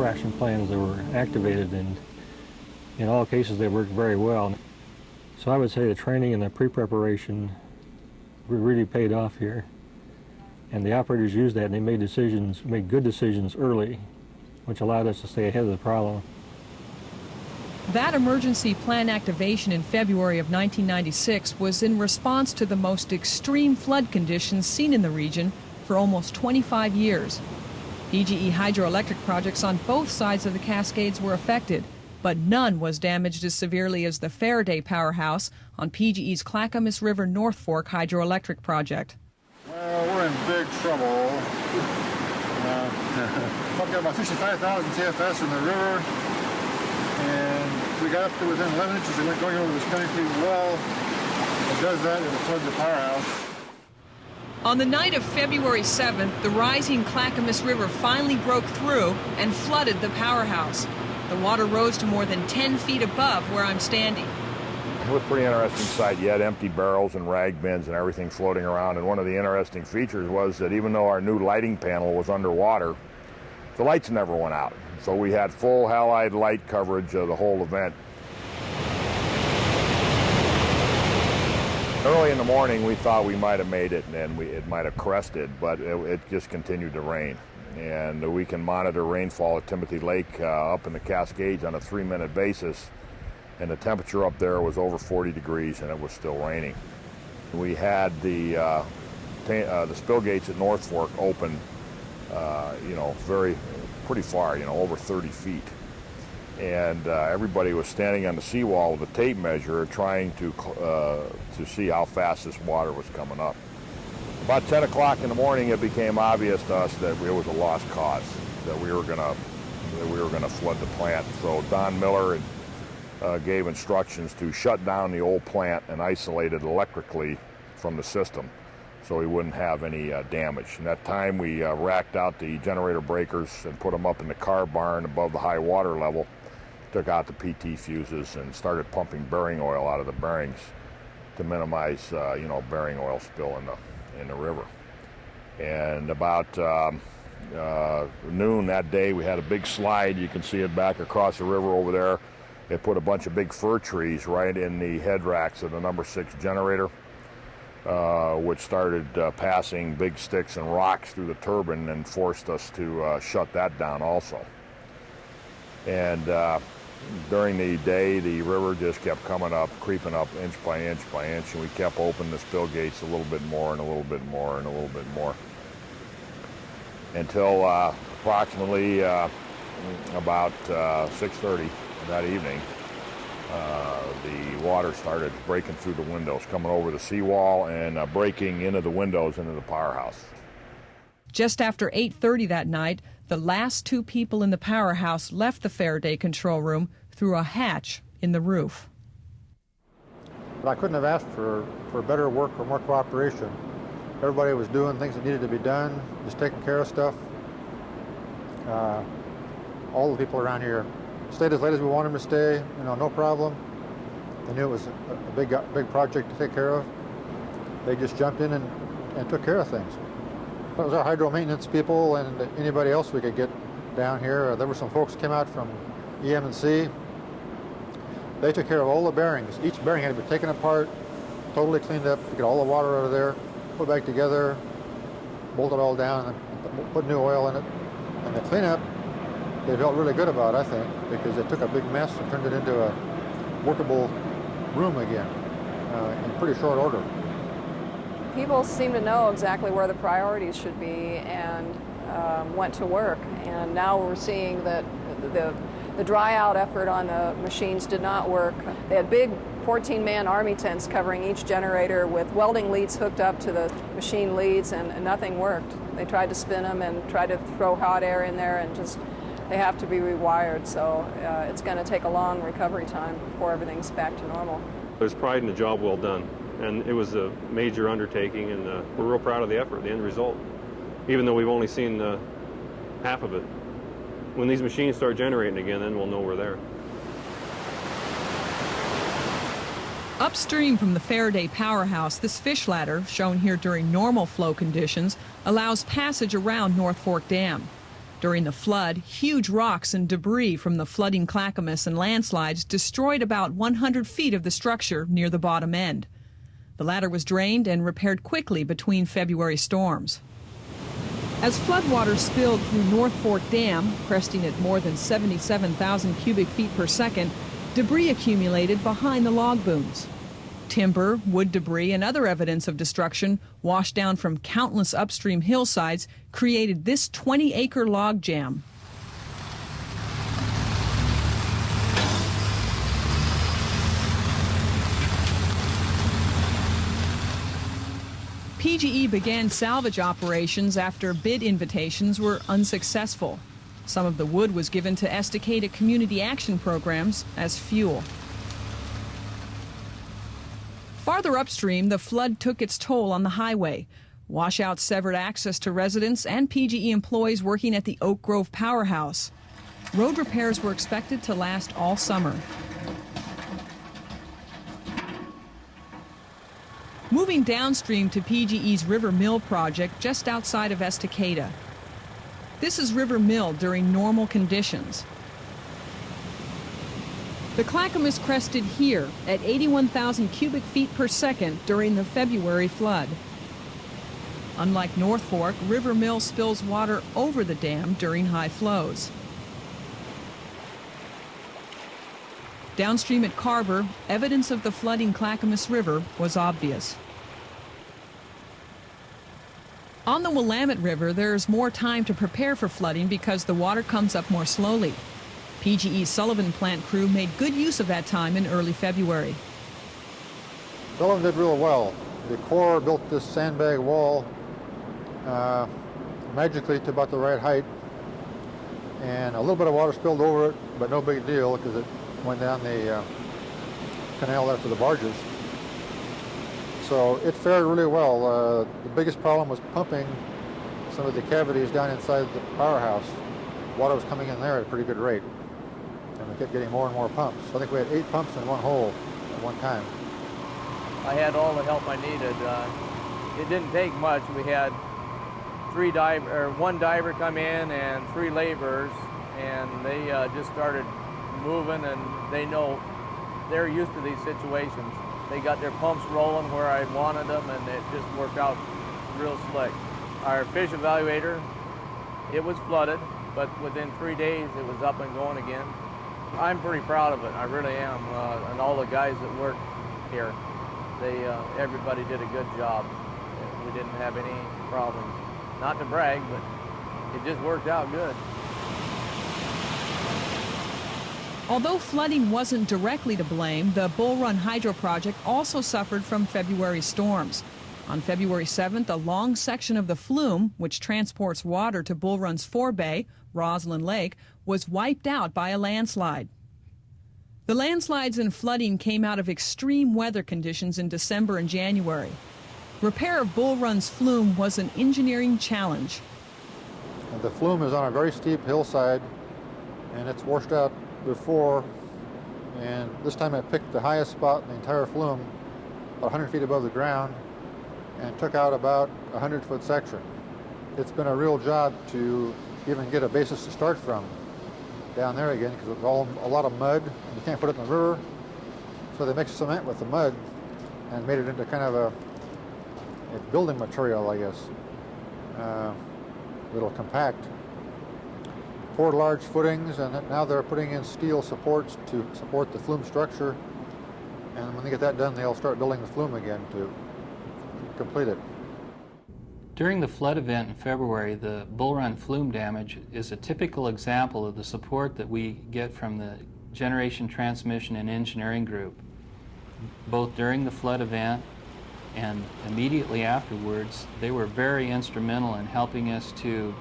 action plans that were activated, and in all cases they worked very well. So I would say the training and the pre-preparation really paid off here. And the operators used that, and they made good decisions early, which allowed us to stay ahead of the problem. That emergency plan activation in February of 1996 was in response to the most extreme flood conditions seen in the region for almost 25 years. PGE hydroelectric projects on both sides of the Cascades were affected, but none was damaged as severely as the Faraday powerhouse on PGE's Clackamas River North Fork hydroelectric project. Well, we're in big trouble. We've got about 65,000 CFS in the river, and we got up to within 11 inches. It went going over this concrete wall. It does that, it'll flood the powerhouse. On the night of February 7th, the rising Clackamas River finally broke through and flooded the powerhouse. The water rose to more than 10 feet above where I'm standing. It was a pretty interesting sight. You had empty barrels and rag bins and everything floating around, and one of the interesting features was that even though our new lighting panel was underwater, the lights never went out. So we had full halide light coverage of the whole event. Early in the morning, we thought we might have made it and it might have crested, but it just continued to rain. And we can monitor rainfall at Timothy Lake up in the Cascades on a 3-minute basis, and the temperature up there was over 40 degrees, and it was still raining. We had the spill gates at North Fork open, pretty far, over 30 feet. And everybody was standing on the seawall with a tape measure trying to see how fast this water was coming up. About 10 o'clock in the morning, it became obvious to us that it was a lost cause, that we were going to flood the plant. So Don Miller gave instructions to shut down the old plant and isolate it electrically from the system so we wouldn't have any damage. And that time we racked out the generator breakers and put them up in the car barn above the high water level, took out the PT fuses and started pumping bearing oil out of the bearings to minimize bearing oil spill in the river. And about noon that day, we had a big slide. You can see it back across the river over there. It put a bunch of big fir trees right in the head racks of the number 6 generator, which started passing big sticks and rocks through the turbine and forced us to shut that down also. And during the day, the river just kept coming up, creeping up inch by inch by inch, and we kept opening the spill gates a little bit more and a little bit more and a little bit more until approximately about 6:30 that evening, the water started breaking through the windows, coming over the seawall and breaking into the windows into the powerhouse. Just after 8:30 that night, the last 2 people in the powerhouse left the Faraday control room through a hatch in the roof. But I couldn't have asked for better work or more cooperation. Everybody was doing things that needed to be done, just taking care of stuff. All the people around here stayed as late as we wanted them to stay, no problem. They knew it was a big project to take care of. They just jumped in and took care of things. It was our hydro maintenance people and anybody else we could get down here. There were some folks who came out from EM&C. They took care of all the bearings. Each bearing had to be taken apart, totally cleaned up, to get all the water out of there, put back together, bolt it all down, and put new oil in it. And the cleanup, they felt really good about, I think, because they took a big mess and turned it into a workable room again in pretty short order. People seem to know exactly where the priorities should be and went to work. And now we're seeing that the dry out effort on the machines did not work. They had big 14-man army tents covering each generator with welding leads hooked up to the machine leads, and nothing worked. They tried to spin them and tried to throw hot air in there, and just they have to be rewired. So it's going to take a long recovery time before everything's back to normal. There's pride in the job well done, and it was a major undertaking, and we're real proud of the effort, the end result, even though we've only seen half of it. When these machines start generating again, then we'll know we're there. Upstream from the Faraday powerhouse, this fish ladder, shown here during normal flow conditions, allows passage around North Fork Dam. During the flood, huge rocks and debris from the flooding Clackamas and landslides destroyed about 100 feet of the structure near the bottom end. The latter was drained and repaired quickly between February storms. As floodwater spilled through North Fork Dam, cresting at more than 77,000 cubic feet per second, debris accumulated behind the log booms. Timber, wood debris, and other evidence of destruction washed down from countless upstream hillsides created this 20-acre log jam. PGE began salvage operations after bid invitations were unsuccessful. Some of the wood was given to Estacada community action programs as fuel. Farther upstream, the flood took its toll on the highway. Washouts severed access to residents and PGE employees working at the Oak Grove powerhouse. Road repairs were expected to last all summer. Moving downstream to PGE's River Mill project just outside of Estacada. This is River Mill during normal conditions. The Clackamas crested here at 81,000 cubic feet per second during the February flood. Unlike North Fork, River Mill spills water over the dam during high flows. Downstream at Carver, evidence of the flooding Clackamas River was obvious. On the Willamette River, there's more time to prepare for flooding because the water comes up more slowly. PGE's Sullivan plant crew made good use of that time in early February. Sullivan did real well. The Corps built this sandbag wall magically to about the right height, and a little bit of water spilled over it, but no big deal because it went down the canal after the barges. So it fared really well. The biggest problem was pumping some of the cavities down inside the powerhouse. Water was coming in there at a pretty good rate, and we kept getting more and more pumps. So I think we had 8 pumps in one hole at one time. I had all the help I needed. It didn't take much. We had one diver come in and 3 laborers, and they just started moving, and they're used to these situations. They got their pumps rolling where I wanted them, and it just worked out real slick. Our fish evaluator, it was flooded, but within 3 days it was up and going again. I'm pretty proud of it, I really am, and all the guys that work here. Everybody did a good job. We didn't have any problems. Not to brag, but it just worked out good. Although flooding wasn't directly to blame, the Bull Run Hydro project also suffered from February storms. On February 7th, a long section of the Flume, which transports water to Bull Run's forebay, Roslyn Lake, was wiped out by a landslide. The landslides and flooding came out of extreme weather conditions in December and January. Repair of Bull Run's Flume was an engineering challenge. And the Flume is on a very steep hillside, and it's washed out before, and this time I picked the highest spot in the entire Flume, about 100 feet above the ground, and took out about a 100-foot section. It's been a real job to even get a basis to start from down there again, because it's all a lot of mud. You can't put it in the river, so they mixed cement with the mud and made it into kind of a building material, I guess. Little compact. Poured large footings, and now they're putting in steel supports to support the Flume structure. And when they get that done, they'll start building the Flume again to complete it. During the flood event in February, the Bull Run Flume damage is a typical example of the support that we get from the Generation Transmission and Engineering Group. Both during the flood event and immediately afterwards, they were very instrumental in helping us to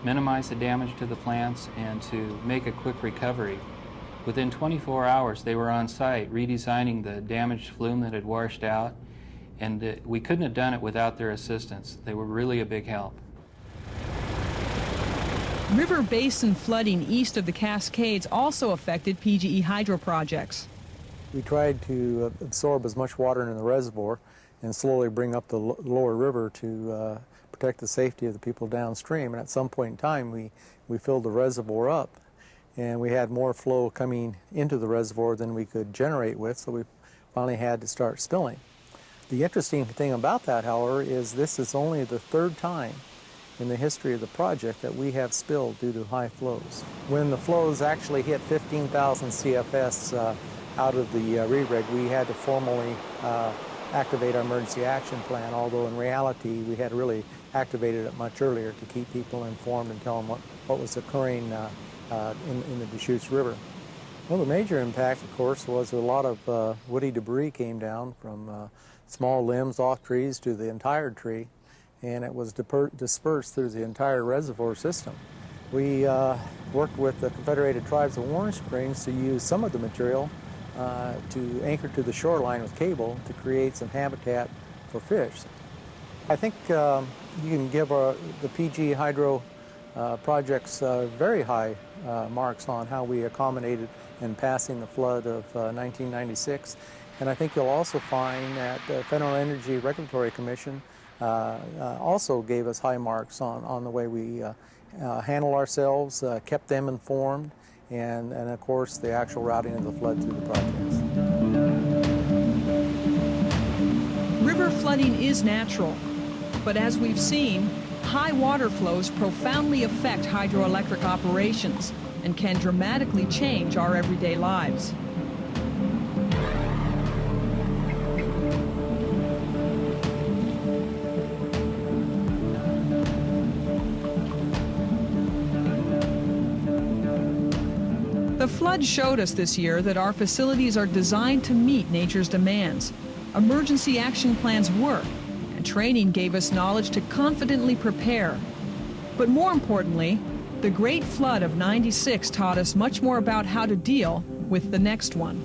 minimize the damage to the plants and to make a quick recovery. Within 24 hours, they were on site redesigning the damaged flume that had washed out, and we couldn't have done it without their assistance. They were really a big help. River basin flooding east of the Cascades also affected PGE hydro projects. We tried to absorb as much water into the reservoir and slowly bring up the lower river to protect the safety of the people downstream. And at some point in time, we filled the reservoir up, and we had more flow coming into the reservoir than we could generate with, so we finally had to start spilling. The interesting thing about that, however, is this is only the third time in the history of the project that we have spilled due to high flows. When the flows actually hit 15,000 CFS out of the re-rig, we had to formally activate our emergency action plan, although in reality we had really activated it much earlier to keep people informed and tell them what was occurring in the Deschutes River. Well, the major impact, of course, was a lot of woody debris came down from small limbs off trees to the entire tree, and it was dispersed through the entire reservoir system. We worked with the Confederated Tribes of Warm Springs to use some of the material to anchor to the shoreline with cable to create some habitat for fish. I think you can give the PG Hydro projects very high marks on how we accommodated in passing the flood of 1996. And I think you'll also find that the Federal Energy Regulatory Commission also gave us high marks on the way we handle ourselves, kept them informed, and of course the actual routing of the flood through the projects. River flooding is natural, but as we've seen, high water flows profoundly affect hydroelectric operations and can dramatically change our everyday lives. The flood showed us this year that our facilities are designed to meet nature's demands. Emergency action plans work, and training gave us knowledge to confidently prepare. But more importantly, the Great Flood of '96 taught us much more about how to deal with the next one.